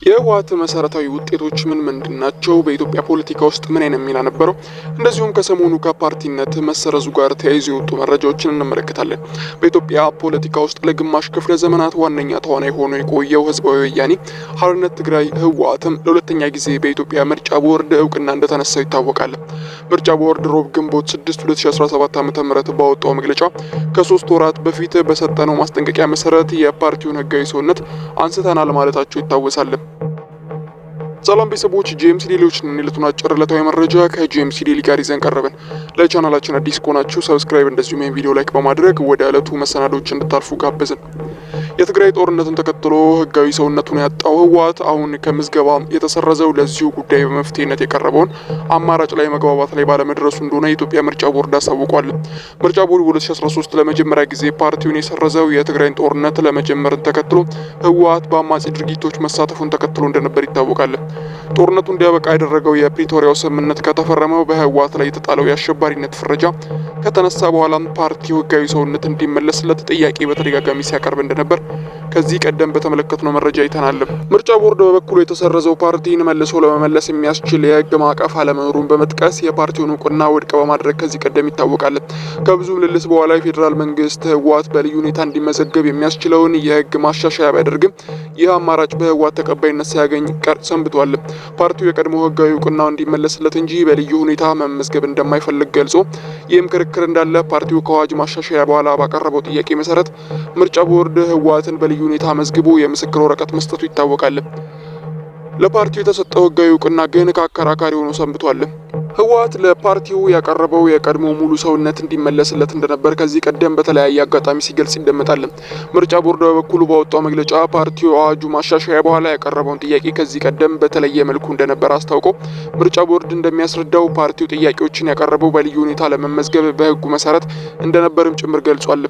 የህወሓት መሰረታዊ ውጤቶች ምን ምንድናቸው? በኢትዮጵያ ፖለቲካ ውስጥ ምን አይነት ሚና ነበረው? እንደዚሁም ከሰሞኑ ከፓርቲነት መሰረዙ ጋር ተያይዞ የወጡ መረጃዎችን እንመለከታለን። በኢትዮጵያ ፖለቲካ ውስጥ ለግማሽ ክፍለ ዘመናት ዋነኛ ተዋናይ ሆኖ የቆየው ህዝባዊ ወያኔ ሓርነት ትግራይ ህወሓትም ለሁለተኛ ጊዜ በኢትዮጵያ ምርጫ ቦርድ እውቅና እንደተነሳው ይታወቃል። ምርጫ ቦርድ ሮብ ግንቦት 6 2017 ዓ.ም ባወጣው መግለጫ ከ3 ወራት በፊት በሰጠነው ማስጠንቀቂያ መሰረት የፓርቲውን ህጋዊ ሰውነት አንስተናል ማለታቸው ይታወሳል። ሰላም ቤተሰቦች፣ ጄምስ ዴሊዎችን የዕለቱን አጭር ዕለታዊ መረጃ ከጄምስ ዴሊ ጋር ይዘን ቀረብን። ለቻናላችን አዲስ ከሆናችሁ ሰብስክራይብ እንደዚሁም ይህን ቪዲዮ ላይክ በማድረግ ወደ ዕለቱ መሰናዶች እንድታልፉ ጋበዝን። የትግራይ ጦርነትን ተከትሎ ህጋዊ ሰውነቱን ያጣው ህወሓት አሁን ከምዝገባ የተሰረዘው ለዚሁ ጉዳይ በመፍትሄነት የቀረበውን አማራጭ ላይ መግባባት ላይ ባለመድረሱ እንደሆነ የኢትዮጵያ ምርጫ ቦርድ አሳውቋል። ምርጫ ቦርድ 2013 ለመጀመሪያ ጊዜ ፓርቲውን የሰረዘው የትግራይን ጦርነት ለመጀመርን ተከትሎ ህወሓት በአማጺ ድርጊቶች መሳተፉን ተከትሎ እንደነበር ይታወቃል። ጦርነቱ እንዲያበቃ ያደረገው የፕሪቶሪያው ስምምነት ከተፈረመው በህወሓት ላይ የተጣለው የአሸባሪነት ፍረጃ ከተነሳ በኋላም ፓርቲው ህጋዊ ሰውነት እንዲመለስለት ጥያቄ በተደጋጋሚ ሲያቀርብ እንደነበር ከዚህ ቀደም በተመለከትነው መረጃ አይተናል። ምርጫ ቦርድ በበኩሉ የተሰረዘው ፓርቲን መልሶ ለመመለስ የሚያስችል የህግ ማዕቀፍ አለመኖሩን በመጥቀስ የፓርቲውን እውቅና ውድቅ በማድረግ ከዚህ ቀደም ይታወቃል። ከብዙ ምልልስ በኋላ የፌዴራል መንግስት ህወሓት በልዩ ሁኔታ እንዲመዘገብ የሚያስችለውን የህግ ማሻሻያ ቢያደርግም ይህ አማራጭ በህወሓት ተቀባይነት ሳያገኝ ሰንብቷል። ፓርቲው የቀድሞ ህጋዊ እውቅናው እንዲመለስለት እንጂ በልዩ ሁኔታ መመዝገብ እንደማይፈልግ ገልጾ ይህም ክርክር እንዳለ ፓርቲው ከአዋጅ ማሻሻያ በኋላ ባቀረበው ጥያቄ መሰረት ምርጫ ቦርድ ህወሓትን በልዩ ሁኔታ መዝግቦ የምስክር ወረቀት መስጠቱ ይታወቃል። ለፓርቲው የተሰጠው ህጋዊ እውቅና ግን ከአከራካሪ ሆኖ ሰንብቷል። ህወሓት ለፓርቲው ያቀረበው የቀድሞ ሙሉ ሰውነት እንዲመለስለት እንደነበር ከዚህ ቀደም በተለያየ አጋጣሚ ሲገልጽ ይደመጣል። ምርጫ ቦርድ በበኩሉ ባወጣው መግለጫ ፓርቲው አዋጁ ማሻሻያ በኋላ ያቀረበውን ጥያቄ ከዚህ ቀደም በተለየ መልኩ እንደነበር አስታውቆ ምርጫ ቦርድ እንደሚያስረዳው ፓርቲው ጥያቄዎችን ያቀረበው በልዩ ሁኔታ ለመመዝገብ በህጉ መሰረት እንደነበርም ጭምር ገልጿል።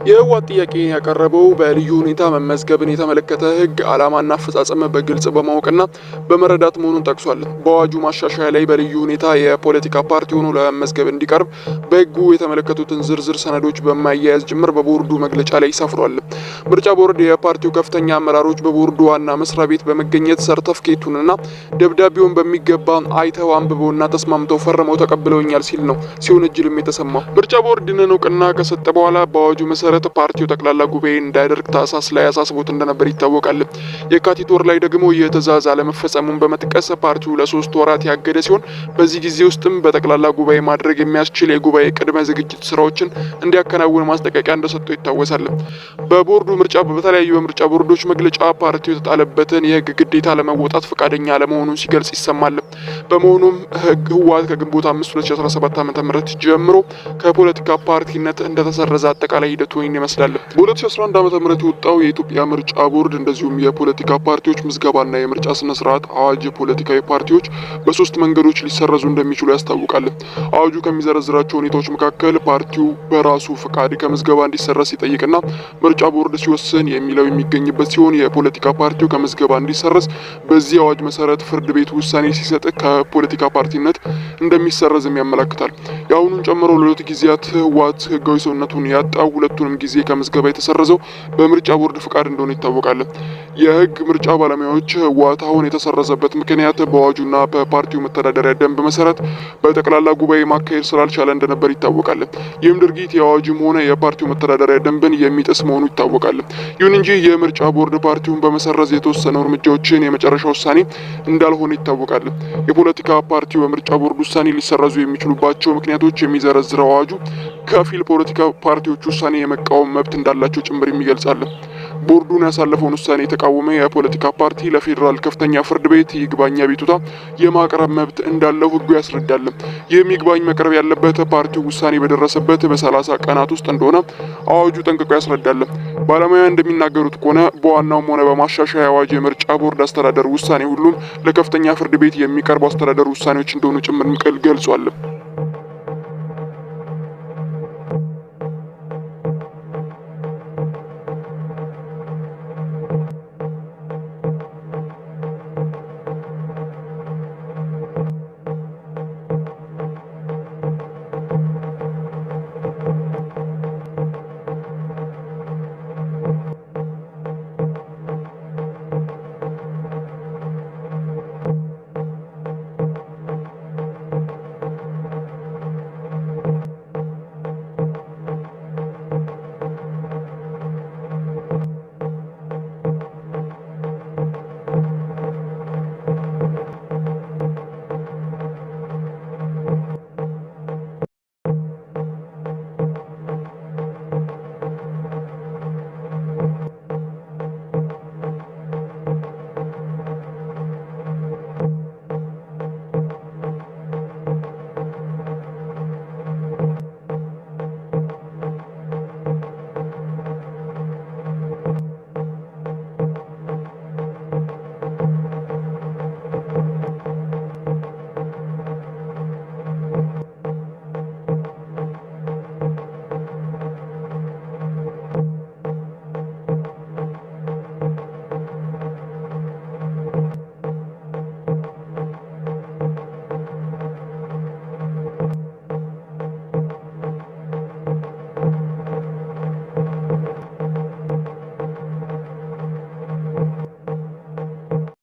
የህወሓት ጥያቄ ያቀረበው በልዩ ሁኔታ መመዝገብን የተመለከተ ህግ ዓላማና አፈጻጸም በግልጽ በማወቅና በመረዳት መሆኑን ጠቅሷል። በአዋጁ ማሻሻያ ላይ በልዩ ሁኔታ የፖለቲካ ፓርቲ ሆኖ ለመመዝገብ እንዲቀርብ በህጉ የተመለከቱትን ዝርዝር ሰነዶች በማያያዝ ጭምር በቦርዱ መግለጫ ላይ ሰፍሯል። ምርጫ ቦርድ የፓርቲው ከፍተኛ አመራሮች በቦርዱ ዋና መስሪያ ቤት በመገኘት ሰርተፍኬቱንና ደብዳቤውን በሚገባ አይተው አንብበውና ተስማምተው ፈርመው ተቀብለውኛል ሲል ነው ሲወነጅልም የተሰማው። ምርጫ ቦርድ ይህንን እውቅና ከሰጠ በኋላ በአዋጁ መሰረት ፓርቲው ጠቅላላ ጉባኤ እንዳያደርግ ታህሳስ ላይ አሳስቦት እንደነበር ይታወቃል። የካቲት ወር ላይ ደግሞ የትዕዛዝ አለመፈጸሙን በመጥቀስ ፓርቲው ለ3 ወራት ያገደ ሲሆን በዚህ ጊዜ ውስጥም በጠቅላላ ጉባኤ ማድረግ የሚያስችል የጉባኤ ቅድመ ዝግጅት ስራዎችን እንዲያከናውን ማስጠንቀቂያ እንደሰጠው ይታወሳል። በቦርዱ ምርጫ በተለያዩ የምርጫ ቦርዶች መግለጫ ፓርቲው የተጣለበትን የህግ ግዴታ ለመወጣት ፈቃደኛ አለመሆኑን ሲገልጽ ይሰማል። በመሆኑም ህወሓት ከግንቦት 5 2017 ዓ.ም ጀምሮ ከፖለቲካ ፓርቲነት እንደተሰረዘ አጠቃላይ ሂደቱ ይመስላል። በ2011 ዓ.ም የወጣው የኢትዮጵያ ምርጫ ቦርድ እንደዚሁም የፖለቲካ ፓርቲዎች ምዝገባና የምርጫ ስነ ስርዓት አዋጅ ፖለቲካዊ ፓርቲዎች በ3 መንገዶች ሊሰረዙ እንደሚችሉ ያስታውቃል። አዋጁ ከሚዘረዝራቸው ሁኔታዎች መካከል ፓርቲው በራሱ ፍቃድ ከምዝገባ እንዲሰረዝ ሲጠይቅና ምርጫ ቦርድ ሲወስን የሚለው የሚገኝበት ሲሆን የፖለቲካ ፓርቲው ከምዝገባ እንዲሰረዝ በዚህ አዋጅ መሰረት ፍርድ ቤት ውሳኔ ሲሰጥ ከፖለቲካ ፓርቲነት እንደሚሰረዝም ያመለክታል። የአሁኑን ጨምሮ ለ2 ጊዜያት ህወሓት ህጋዊ ሰውነቱን ያጣው ሁለቱንም ጊዜ ከምዝገባ የተሰረዘው በምርጫ ቦርድ ፍቃድ እንደሆነ ይታወቃል። የህግ ምርጫ ባለሙያዎች ህወሓት አሁን የተሰረዘበት ምክንያት በአዋጁና በፓርቲው መተዳደሪያ ደንብ መሰረት በጠቅላላ ጉባኤ ማካሄድ ስላልቻለ እንደነበር ይታወቃል። ይህም ድርጊት የአዋጁም ሆነ የፓርቲው መተዳደሪያ ደንብን የሚጥስ መሆኑ ይታወቃል። ይሁን እንጂ የምርጫ ቦርድ ፓርቲውን በመሰረዝ የተወሰኑ እርምጃዎችን የመጨረሻ ውሳኔ እንዳልሆነ ይታወቃል። የፖለቲካ ፓርቲው በምርጫ ቦርድ ውሳኔ ሊሰረዙ የሚችሉባቸው ምክንያቶች የሚዘረዝረው አዋጁ ከፊል ፖለቲካ ፓርቲዎች ውሳኔ የመቃወም መብት እንዳላቸው ጭምር ይገልጻል። ቦርዱን ያሳለፈውን ውሳኔ የተቃወመ የፖለቲካ ፓርቲ ለፌዴራል ከፍተኛ ፍርድ ቤት ይግባኝ አቤቱታ የማቅረብ መብት እንዳለው ህጉ ያስረዳል። ይህም ይግባኝ መቅረብ ያለበት ፓርቲው ውሳኔ በደረሰበት በ30 ቀናት ውስጥ እንደሆነ አዋጁ ጠንቅቆ ያስረዳል። ባለሙያ እንደሚናገሩት ከሆነ በዋናውም ሆነ በማሻሻያ አዋጅ የምርጫ ቦርድ አስተዳደር ውሳኔ ሁሉም ለከፍተኛ ፍርድ ቤት የሚቀርቡ አስተዳደር ውሳኔዎች እንደሆኑ ጭምር ገልጿል።